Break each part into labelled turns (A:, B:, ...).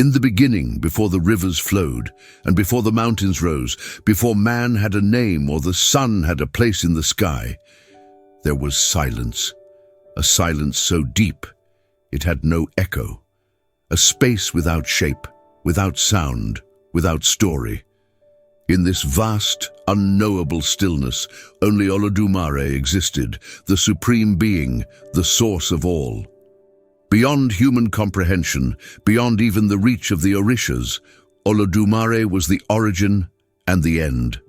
A: In the beginning, before the rivers flowed, and before the mountains rose, before man had a name or the sun had a place in the sky, there was silence, a silence so deep it had no echo, a space without shape, without sound, without story. In this vast, unknowable stillness, only Olodumare existed, the supreme being, the source of all. Beyond human comprehension, beyond even the reach of the Orishas, Olodumare was the origin and the end.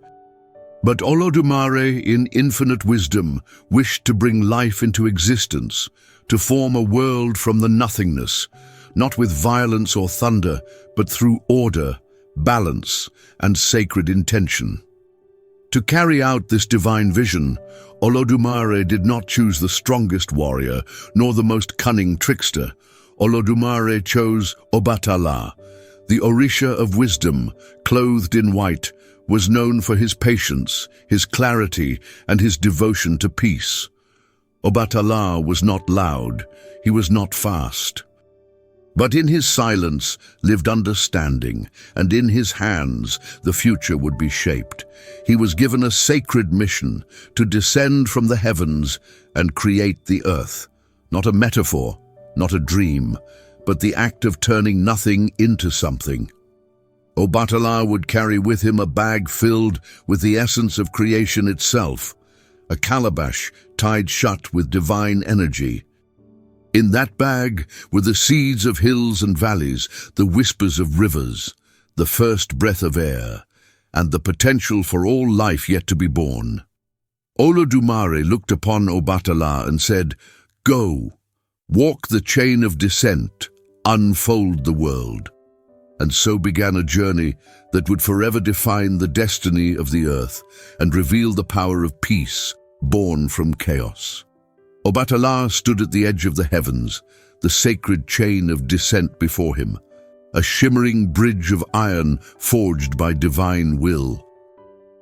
A: But Olodumare, in infinite wisdom, wished to bring life into existence, to form a world from the nothingness, not with violence or thunder, but through order, balance, and sacred intention. To carry out this divine vision, Olodumare did not choose the strongest warrior, nor the most cunning trickster. Olodumare chose Obatalá. The Orisha of wisdom, clothed in white, was known for his patience, his clarity, and his devotion to peace. Obatalá was not loud, he was not fast. But in his silence lived understanding, and in his hands the future would be shaped. He was given a sacred mission to descend from the heavens and create the earth. Not a metaphor, not a dream, but the act of turning nothing into something. Obatalá would carry with him a bag filled with the essence of creation itself, a calabash tied shut with divine energy. In that bag were the seeds of hills and valleys, the whispers of rivers, the first breath of air, and the potential for all life yet to be born. Olodumare looked upon Obatalá and said, "Go, walk the chain of descent, unfold the world." And so began a journey that would forever define the destiny of the earth and reveal the power of peace born from chaos. Obatalá stood at the edge of the heavens, the sacred chain of descent before him, a shimmering bridge of iron forged by divine will.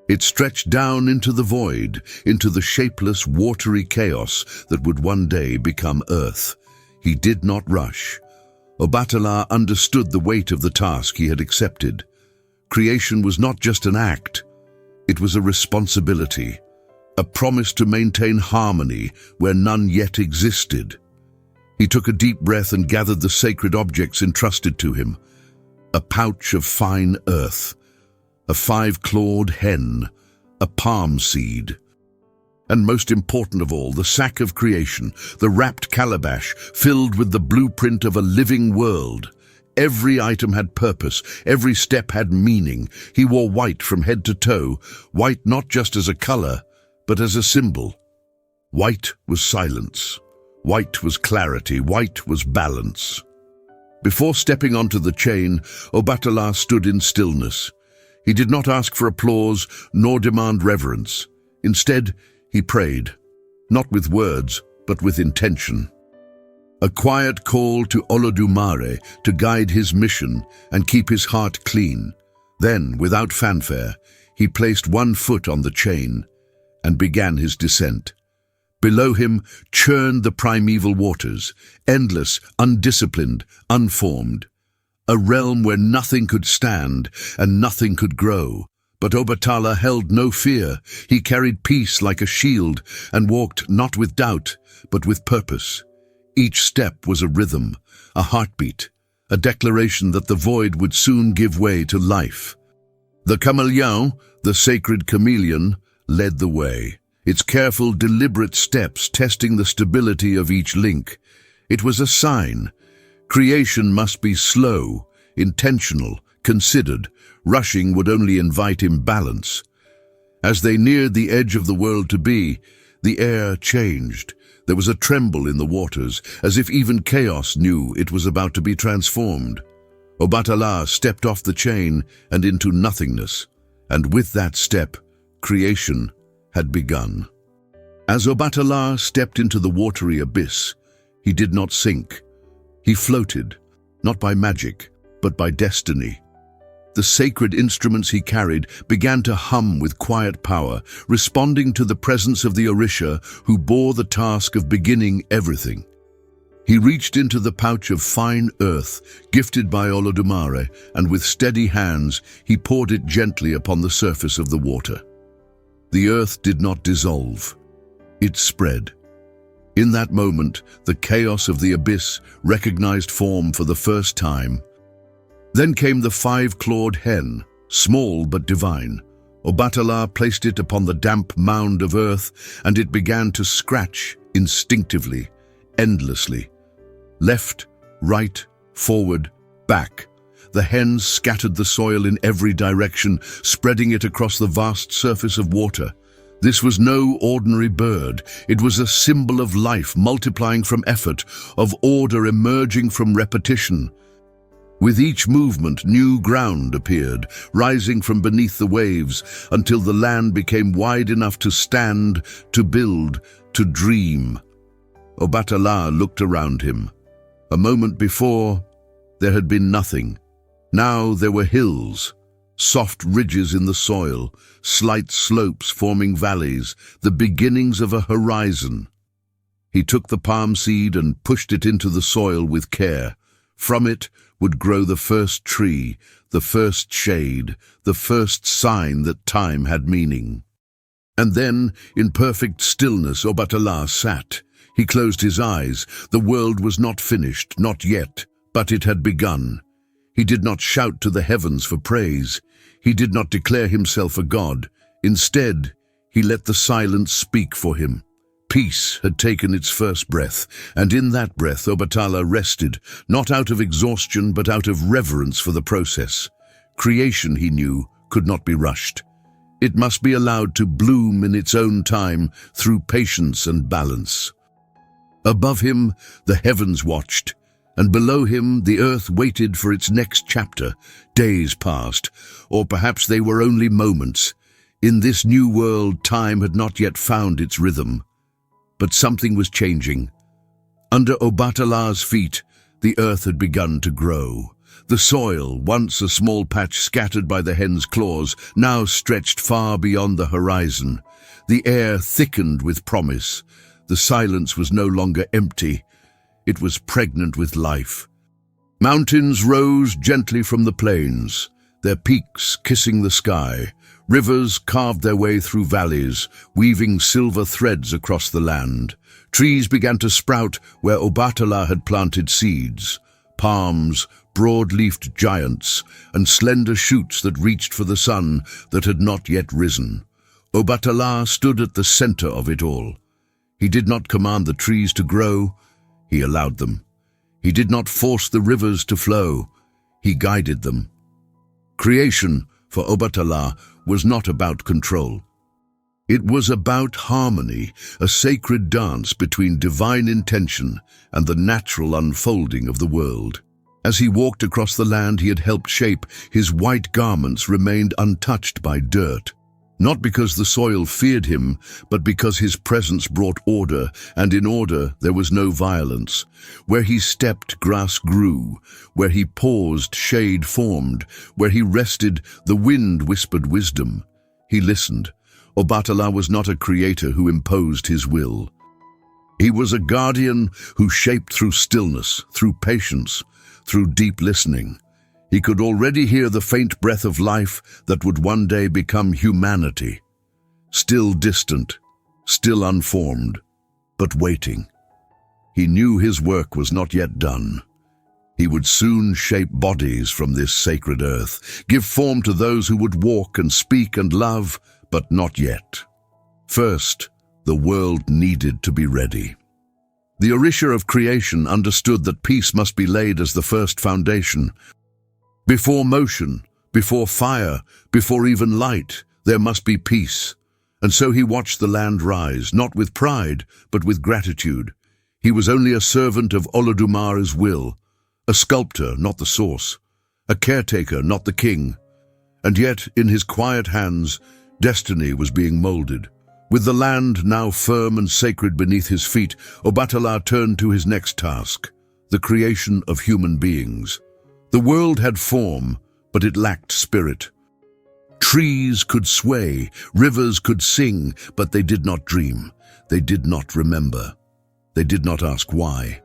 A: It stretched down into the void, into the shapeless, watery chaos that would one day become earth. He did not rush. Obatalá understood the weight of the task he had accepted. Creation was not just an act, it was a responsibility, a promise to maintain harmony where none yet existed. He took a deep breath and gathered the sacred objects entrusted to him. A pouch of fine earth, a 5-clawed hen, a palm seed, and most important of all, the sack of creation, the wrapped calabash filled with the blueprint of a living world. Every item had purpose, every step had meaning. He wore white from head to toe, white not just as a color, but as a symbol. White was silence, white was clarity, white was balance. Before stepping onto the chain, Obatalá stood in stillness. He did not ask for applause nor demand reverence. Instead, he prayed, not with words, but with intention. A quiet call to Olodumare to guide his mission and keep his heart clean. Then, without fanfare, he placed one foot on the chain and began his descent. Below him churned the primeval waters, endless, undisciplined, unformed. A realm where nothing could stand and nothing could grow. But Obatalá held no fear. He carried peace like a shield and walked not with doubt, but with purpose. Each step was a rhythm, a heartbeat, a declaration that the void would soon give way to life. The chameleon, the sacred chameleon, led the way, its careful, deliberate steps testing the stability of each link. It was a sign. Creation must be slow, intentional, considered. Rushing would only invite imbalance. As they neared the edge of the world to be, the air changed. There was a tremble in the waters, as if even chaos knew it was about to be transformed. Obatalá stepped off the chain and into nothingness, and with that step, creation had begun. As Obatalá stepped into the watery abyss, he did not sink. He floated, not by magic, but by destiny. The sacred instruments he carried began to hum with quiet power, responding to the presence of the Orisha who bore the task of beginning everything. He reached into the pouch of fine earth gifted by Olodumare, and with steady hands he poured it gently upon the surface of the water. The earth did not dissolve. It spread. In that moment, the chaos of the abyss recognized form for the first time. Then came the five-clawed hen, small but divine. Obatalá placed it upon the damp mound of earth, and it began to scratch instinctively, endlessly. Left, right, forward, back. The hens scattered the soil in every direction, spreading it across the vast surface of water. This was no ordinary bird. It was a symbol of life multiplying from effort, of order emerging from repetition. With each movement, new ground appeared, rising from beneath the waves, until the land became wide enough to stand, to build, to dream. Obatalá looked around him. A moment before, there had been nothing. Now there were hills, soft ridges in the soil, slight slopes forming valleys, the beginnings of a horizon. He took the palm seed and pushed it into the soil with care. From it would grow the first tree, the first shade, the first sign that time had meaning. And then, in perfect stillness, Obatalá sat. He closed his eyes. The world was not finished, not yet, but it had begun. He did not shout to the heavens for praise. He did not declare himself a god. Instead, he let the silence speak for him. Peace had taken its first breath, and in that breath Obatalá rested, not out of exhaustion but out of reverence for the process. Creation, he knew, could not be rushed. It must be allowed to bloom in its own time through patience and balance. Above him, the heavens watched, and below him the earth waited for its next chapter. Days passed, or perhaps they were only moments. In this new world, time had not yet found its rhythm. But something was changing. Under Obatalá's feet, the earth had begun to grow. The soil, once a small patch scattered by the hen's claws, now stretched far beyond the horizon. The air thickened with promise. The silence was no longer empty. It was pregnant with life. Mountains rose gently from the plains, their peaks kissing the sky. Rivers carved their way through valleys, weaving silver threads across the land. Trees began to sprout where Obatalá had planted seeds. Palms, broad-leafed giants, and slender shoots that reached for the sun that had not yet risen. Obatalá stood at the center of it all. He did not command the trees to grow, he allowed them. He did not force the rivers to flow, he guided them. Creation, for Obatalá, was not about control. It was about harmony, a sacred dance between divine intention and the natural unfolding of the world. As he walked across the land he had helped shape, his white garments remained untouched by dirt. Not because the soil feared him, but because his presence brought order, and in order there was no violence. Where he stepped, grass grew. Where he paused, shade formed. Where he rested, the wind whispered wisdom. He listened. Obatalá was not a creator who imposed his will. He was a guardian who shaped through stillness, through patience, through deep listening. He could already hear the faint breath of life that would one day become humanity. Still distant, still unformed, but waiting. He knew his work was not yet done. He would soon shape bodies from this sacred earth, give form to those who would walk and speak and love, but not yet. First, the world needed to be ready. The Orisha of creation understood that peace must be laid as the first foundation. Before motion, before fire, before even light, there must be peace. And so he watched the land rise, not with pride, but with gratitude. He was only a servant of Olodumare's will, a sculptor, not the source, a caretaker, not the king. And yet, in his quiet hands, destiny was being molded. With the land now firm and sacred beneath his feet, Obatalá turned to his next task, the creation of human beings. The world had form, but it lacked spirit. Trees could sway, rivers could sing, but they did not dream. They did not remember. They did not ask why.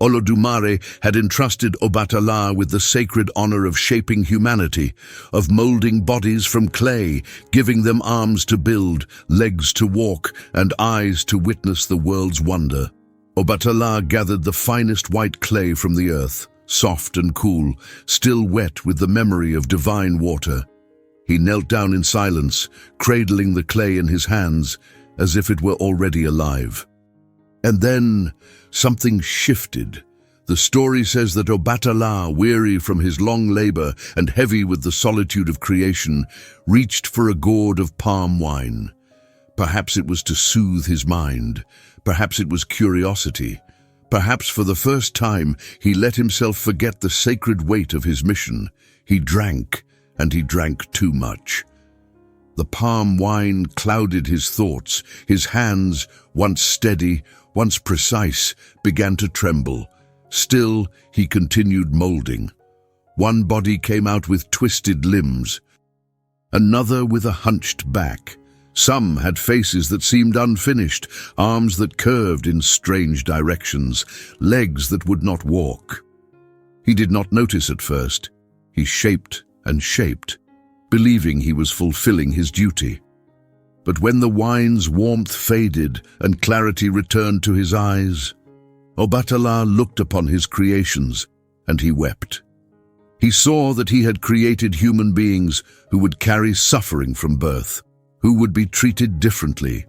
A: Olodumare had entrusted Obatalá with the sacred honor of shaping humanity, of molding bodies from clay, giving them arms to build, legs to walk, and eyes to witness the world's wonder. Obatalá gathered the finest white clay from the earth, soft and cool, still wet with the memory of divine water. He knelt down in silence, cradling the clay in his hands, as if it were already alive. And then something shifted. The story says that Obatalá, weary from his long labor and heavy with the solitude of creation, reached for a gourd of palm wine. Perhaps it was to soothe his mind. Perhaps it was curiosity. Perhaps for the first time he let himself forget the sacred weight of his mission. He drank, and he drank too much. The palm wine clouded his thoughts. His hands, once steady, once precise, began to tremble. Still, he continued molding. One body came out with twisted limbs, another with a hunched back. Some had faces that seemed unfinished, arms that curved in strange directions, legs that would not walk. He did not notice at first. He shaped and shaped, believing he was fulfilling his duty. But when the wine's warmth faded and clarity returned to his eyes, Obatalá looked upon his creations, and he wept. He saw that he had created human beings who would carry suffering from birth, who would be treated differently,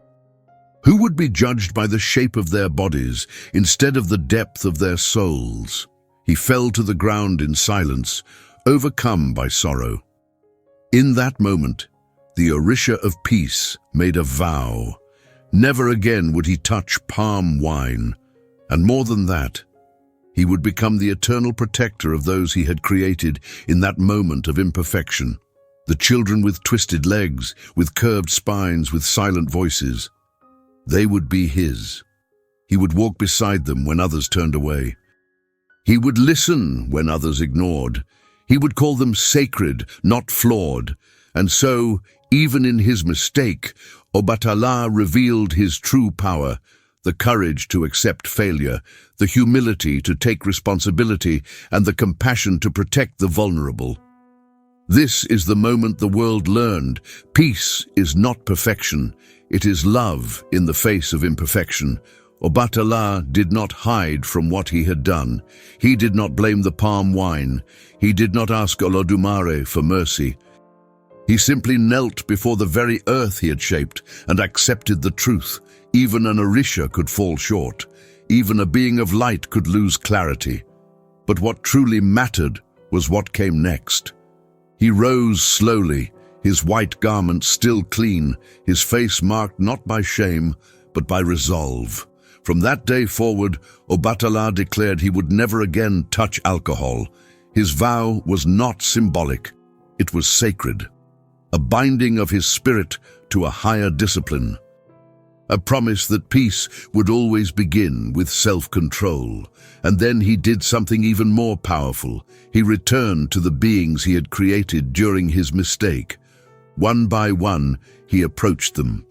A: who would be judged by the shape of their bodies instead of the depth of their souls. He fell to the ground in silence, overcome by sorrow. In that moment, the Orisha of Peace made a vow. Never again would he touch palm wine, and more than that, he would become the eternal protector of those he had created in that moment of imperfection. The children with twisted legs, with curved spines, with silent voices. They would be his. He would walk beside them when others turned away. He would listen when others ignored. He would call them sacred, not flawed. And so, even in his mistake, Obatalá revealed his true power, the courage to accept failure, the humility to take responsibility, and the compassion to protect the vulnerable. This is the moment the world learned. Peace is not perfection. It is love in the face of imperfection. Obatalá did not hide from what he had done. He did not blame the palm wine. He did not ask Olodumare for mercy. He simply knelt before the very earth he had shaped and accepted the truth. Even an Orisha could fall short. Even a being of light could lose clarity. But what truly mattered was what came next. He rose slowly, his white garment still clean, his face marked not by shame, but by resolve. From that day forward, Obatalá declared he would never again touch alcohol. His vow was not symbolic, it was sacred. A binding of his spirit to a higher discipline. A promise that peace would always begin with self-control. And then he did something even more powerful. He returned to the beings he had created during his mistake. One by one, he approached them,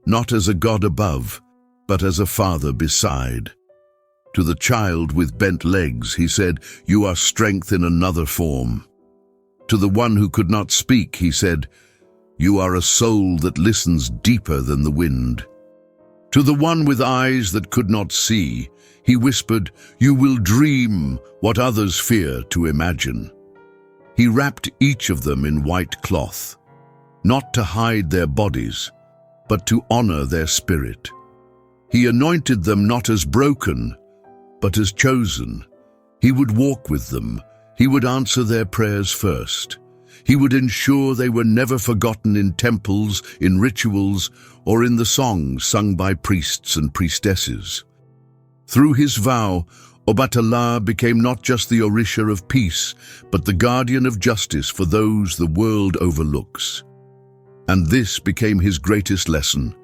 A: not as a god above, but as a father beside. To the child with bent legs, he said, "You are strength in another form." To the one who could not speak, he said, "You are a soul that listens deeper than the wind." To the one with eyes that could not see, he whispered, "You will dream what others fear to imagine." He wrapped each of them in white cloth, not to hide their bodies, but to honor their spirit. He anointed them not as broken, but as chosen. He would walk with them. He would answer their prayers first. He would ensure they were never forgotten in temples, in rituals, or in the songs sung by priests and priestesses. Through his vow, Obatalá became not just the Orisha of peace, but the guardian of justice for those the world overlooks. And this became his greatest lesson.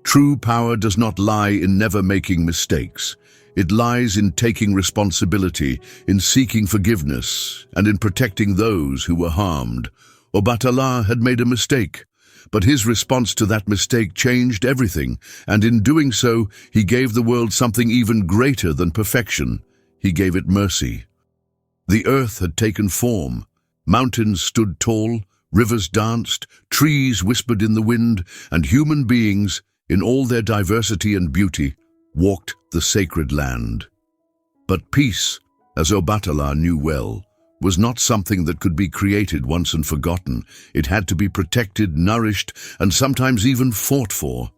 A: True power does not lie in never making mistakes. It lies in taking responsibility, in seeking forgiveness, and in protecting those who were harmed. Obatalá had made a mistake, but his response to that mistake changed everything, and in doing so, he gave the world something even greater than perfection. he gave it mercy. The earth had taken form. Mountains stood tall, rivers danced, trees whispered in the wind, and human beings, in all their diversity and beauty, walked the sacred land. But peace, as Obatalá knew well, was not something that could be created once and forgotten. It had to be protected, nourished, and sometimes even fought for,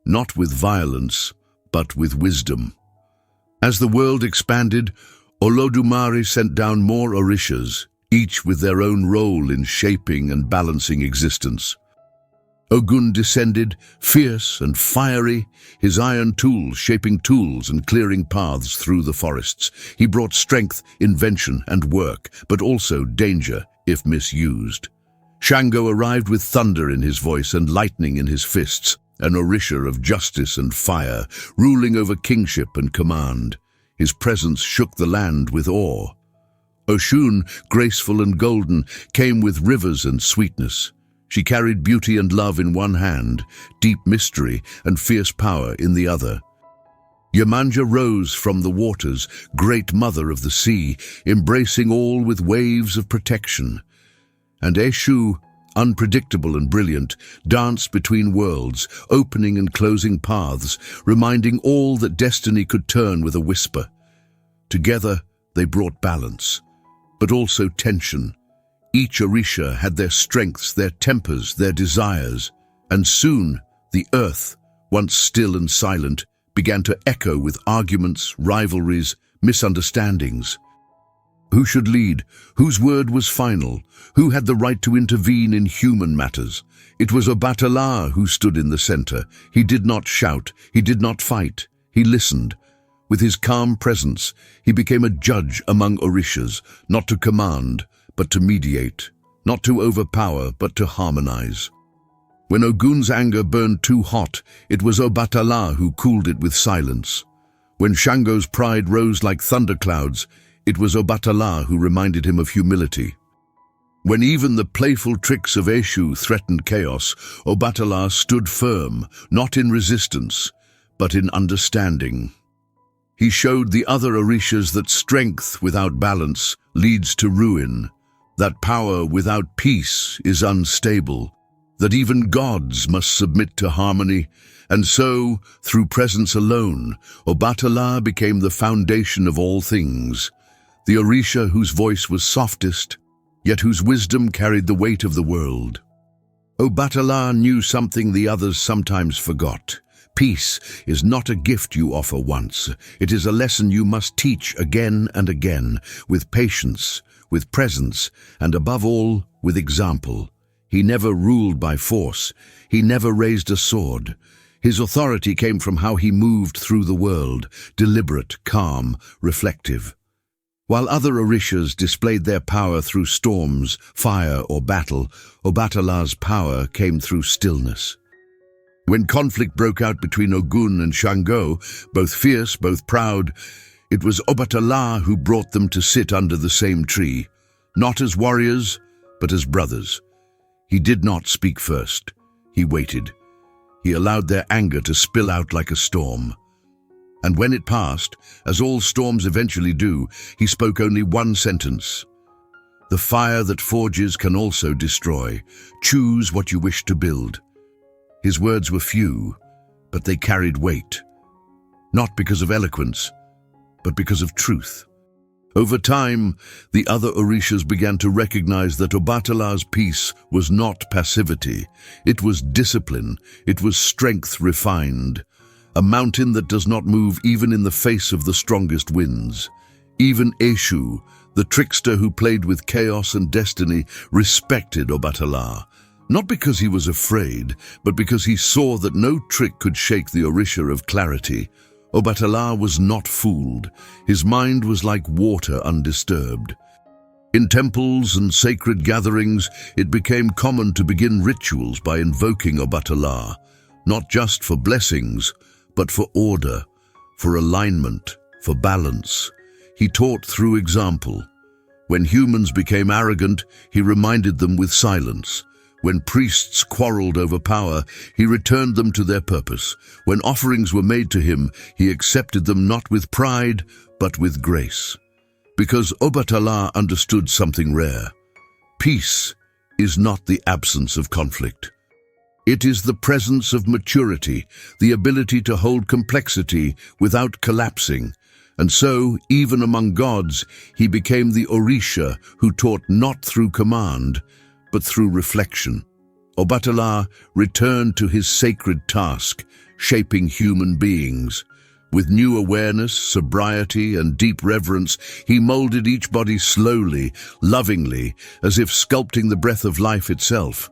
A: not with violence, but with wisdom. As the world expanded, Olodumare sent down more Orishas, each with their own role in shaping and balancing existence. Ogun descended, fierce and fiery, his iron tools shaping tools and clearing paths through the forests. He brought strength, invention, and work, but also danger if misused. Shango arrived with thunder in his voice and lightning in his fists, an Orisha of justice and fire, ruling over kingship and command. His presence shook the land with awe. Oshun, graceful and golden, came with rivers and sweetness. She carried beauty and love in one hand, deep mystery and fierce power in the other. Yemanja rose from the waters, great mother of the sea, embracing all with waves of protection. And Eshu, unpredictable and brilliant, danced between worlds, opening and closing paths, reminding all that destiny could turn with a whisper. Together, they brought balance, but also tension. Each Orisha had their strengths, their tempers, their desires, and soon the earth, once still and silent, began to echo with arguments, rivalries, misunderstandings. Who should lead? Whose word was final? Who had the right to intervene in human matters? It was Obatalá who stood in the center. He did not shout, he did not fight, he listened. With his calm presence, he became a judge among Orishas, not to command, but to mediate, not to overpower, but to harmonize. When Ogun's anger burned too hot, it was Obatalá who cooled it with silence. When Shango's pride rose like thunderclouds, it was Obatalá who reminded him of humility. When even the playful tricks of Eshu threatened chaos, Obatalá stood firm, not in resistance, but in understanding. He showed the other Orishas that strength without balance leads to ruin, that power without peace is unstable, that even gods must submit to harmony, and so, through presence alone, Obatalá became the foundation of all things, the Orisha whose voice was softest, yet whose wisdom carried the weight of the world. Obatalá knew something the others sometimes forgot. Peace is not a gift you offer once. It is a lesson you must teach again and again, with patience, with presence, and above all, with example. He never ruled by force. He never raised a sword. His authority came from how he moved through the world, deliberate, calm, reflective. While other Orishas displayed their power through storms, fire, or battle, Obatalá's power came through stillness. When conflict broke out between Ogun and Shango, both fierce, both proud, it was Obatalá who brought them to sit under the same tree, not as warriors, but as brothers. He did not speak first. He waited. He allowed their anger to spill out like a storm. And when it passed, as all storms eventually do, he spoke only one sentence. The fire that forges can also destroy. Choose what you wish to build. His words were few, but they carried weight. Not because of eloquence, but because of truth. Over time, the other Orishas began to recognize that Obatalá's peace was not passivity. It was discipline. It was strength refined. A mountain that does not move even in the face of the strongest winds. Even Eshu, the trickster who played with chaos and destiny, respected Obatalá. Not because he was afraid, but because he saw that no trick could shake the Orisha of clarity. Obatalá was not fooled. His mind was like water undisturbed. In temples and sacred gatherings, it became common to begin rituals by invoking Obatalá, not just for blessings, but for order, for alignment, for balance. He taught through example. When humans became arrogant, he reminded them with silence. When priests quarreled over power, he returned them to their purpose. When offerings were made to him, he accepted them not with pride, but with grace. Because Obatalá understood something rare. Peace is not the absence of conflict. It is the presence of maturity, the ability to hold complexity without collapsing. And so, even among gods, he became the Orisha who taught not through command, but through reflection. Obatalá returned to his sacred task, shaping human beings. With new awareness, sobriety, and deep reverence, he molded each body slowly, lovingly, as if sculpting the breath of life itself.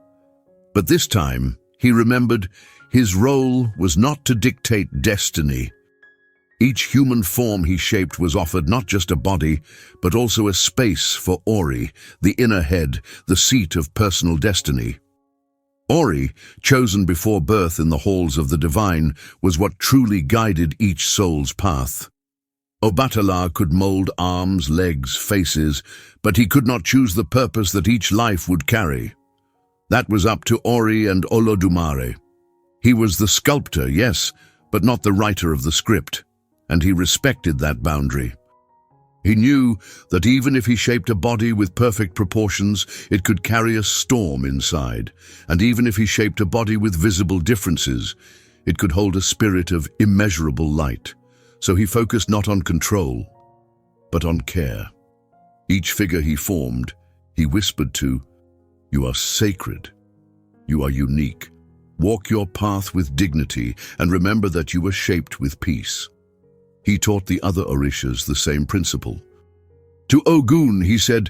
A: But this time, he remembered his role was not to dictate destiny. Each human form he shaped was offered not just a body, but also a space for Ori, the inner head, the seat of personal destiny. Ori, chosen before birth in the halls of the divine, was what truly guided each soul's path. Obatalá could mold arms, legs, faces, but he could not choose the purpose that each life would carry. That was up to Ori and Olodumare. He was the sculptor, yes, but not the writer of the script, and he respected that boundary. He knew that even if he shaped a body with perfect proportions, it could carry a storm inside, and even if he shaped a body with visible differences, it could hold a spirit of immeasurable light. So he focused not on control, but on care. Each figure he formed, he whispered to, "You are sacred. You are unique. Walk your path with dignity, and remember that you were shaped with peace." He taught the other Orishas the same principle. To Ogun, he said,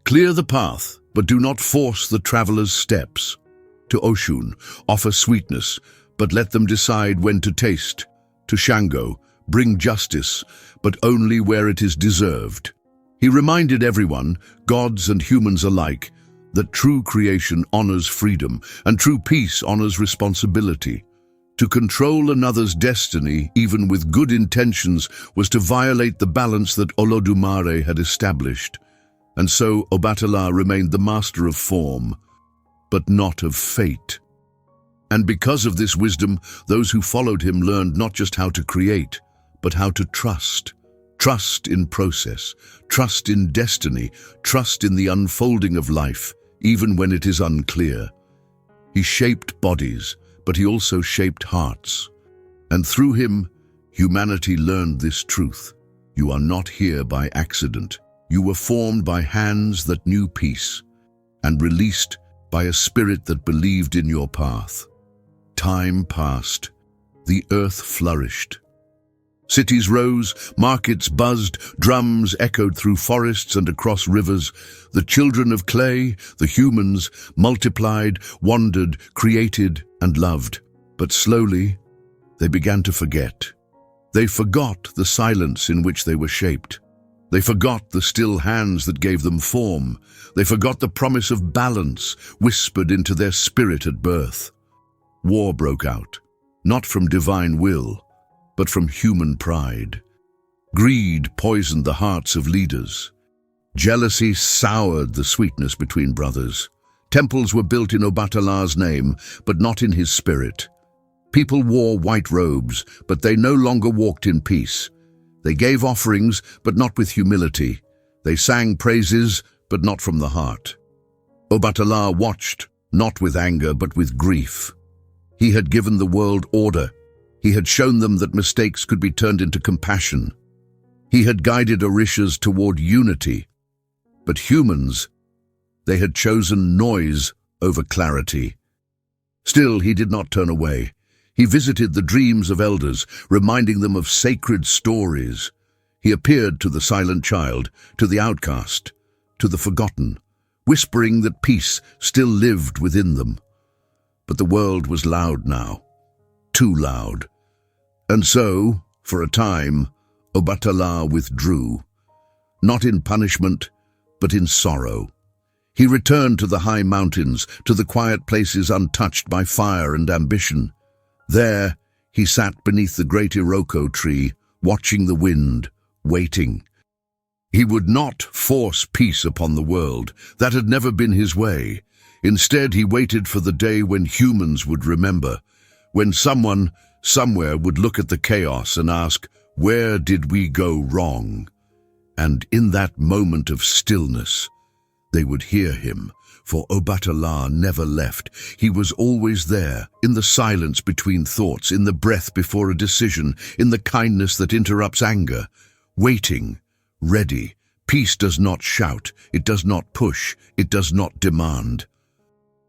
A: "Clear the path, but do not force the traveler's steps." To Oshun, offer sweetness, but let them decide when to taste. To Shango, bring justice, but only where it is deserved. He reminded everyone, gods and humans alike, that true creation honors freedom, and true peace honors responsibility. To control another's destiny, even with good intentions, was to violate the balance that Olodumare had established. And so Obatalá remained the master of form, but not of fate. And because of this wisdom, those who followed him learned not just how to create, but how to trust. Trust in process, trust in destiny, trust in the unfolding of life, even when it is unclear. He shaped bodies, but he also shaped hearts. And through him, humanity learned this truth. You are not here by accident. You were formed by hands that knew peace, and released by a spirit that believed in your path. Time passed. The earth flourished. Cities rose, markets buzzed, drums echoed through forests and across rivers. The children of clay, the humans, multiplied, wandered, created, and loved. But slowly, they began to forget. They forgot the silence in which they were shaped. They forgot the still hands that gave them form. They forgot the promise of balance whispered into their spirit at birth. War broke out, not from divine will, but from human pride. Greed poisoned the hearts of leaders. Jealousy soured the sweetness between brothers. Temples were built in Obatalá's name, but not in his spirit. People wore white robes, but they no longer walked in peace. They gave offerings, but not with humility. They sang praises, but not from the heart. Obatalá watched, not with anger, but with grief. He had given the world order. He had shown them that mistakes could be turned into compassion. He had guided Orishas toward unity. But humans, they had chosen noise over clarity. Still, he did not turn away. He visited the dreams of elders, reminding them of sacred stories. He appeared to the silent child, to the outcast, to the forgotten, whispering that peace still lived within them. But the world was loud now, too loud. And so, for a time, Obatalá withdrew, not in punishment, but in sorrow. He returned to the high mountains, to the quiet places untouched by fire and ambition. There, he sat beneath the great Iroko tree, watching the wind, waiting. He would not force peace upon the world. That had never been his way. Instead, he waited for the day when humans would remember, when someone, somewhere would look at the chaos and ask, Where did we go wrong? And in that moment of stillness, they would hear him, for Obatalá never left. He was always there, in the silence between thoughts, in the breath before a decision, in the kindness that interrupts anger, waiting, ready. Peace does not shout, it does not push, it does not demand.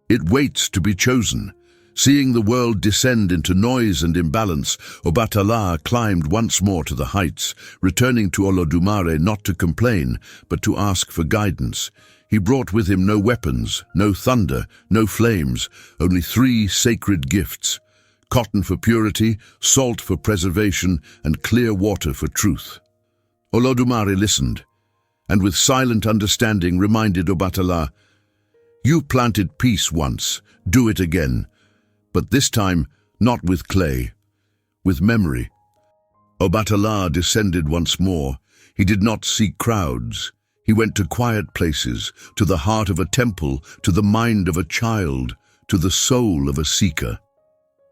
A: It waits to be chosen. Seeing the world descend into noise and imbalance, Obatalá climbed once more to the heights, returning to Olodumare not to complain, but to ask for guidance. He brought with him no weapons, no thunder, no flames, only 3 sacred gifts: cotton for purity, salt for preservation, and clear water for truth. Olodumare listened, and with silent understanding reminded Obatalá, "You planted peace once, do it again. But this time, not with clay, with memory." Obatalá descended once more. He did not seek crowds. He went to quiet places, to the heart of a temple, to the mind of a child, to the soul of a seeker.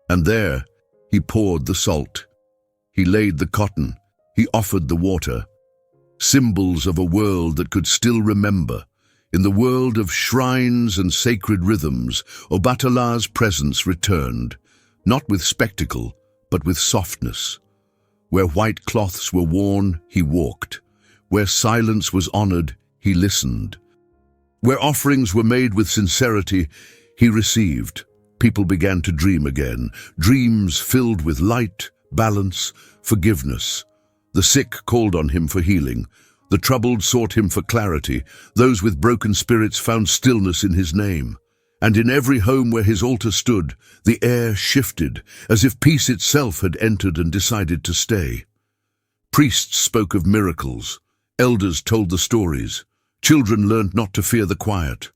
A: And there, he poured the salt. He laid the cotton. He offered the water. Symbols of a world that could still remember. In the world of shrines and sacred rhythms, Obatalá's presence returned, not with spectacle, but with softness. Where white cloths were worn, he walked. Where silence was honored, he listened. Where offerings were made with sincerity, he received. People began to dream again, dreams filled with light, balance, forgiveness. The sick called on him for healing. The troubled sought him for clarity. Those with broken spirits found stillness in his name. And in every home where his altar stood, the air shifted, as if peace itself had entered and decided to stay. Priests spoke of miracles. Elders told the stories. Children learned not to fear the quiet.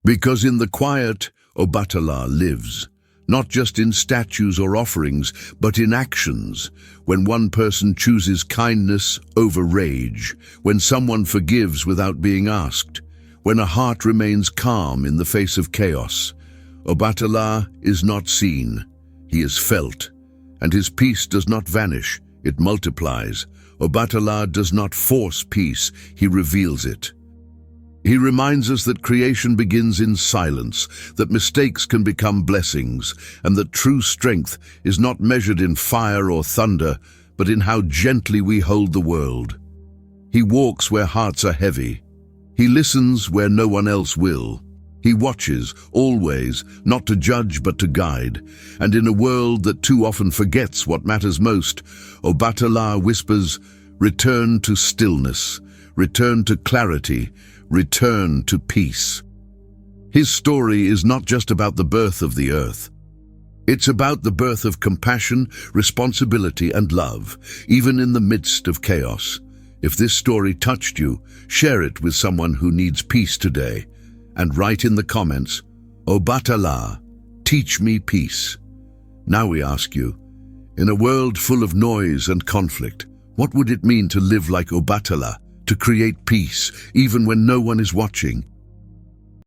A: Because in the quiet, Obatalá lives. Not just in statues or offerings, but in actions. When one person chooses kindness over rage, when someone forgives without being asked, when a heart remains calm in the face of chaos. Obatalá is not seen, he is felt, and his peace does not vanish, it multiplies. Obatalá does not force peace, he reveals it. He reminds us that creation begins in silence, that mistakes can become blessings, and that true strength is not measured in fire or thunder, but in how gently we hold the world. He walks where hearts are heavy. He listens where no one else will. He watches, always, not to judge but to guide. And in a world that too often forgets what matters most, Obatalá whispers, "Return to stillness, return to clarity, return to peace." His story is not just about the birth of the earth. It's about the birth of compassion, responsibility, and love, even in the midst of chaos. If this story touched you, share it with someone who needs peace today, and write in the comments, "Obatalá, teach me peace." Now we ask you, in a world full of noise and conflict, what would it mean to live like Obatalá? To create peace, even when no one is watching?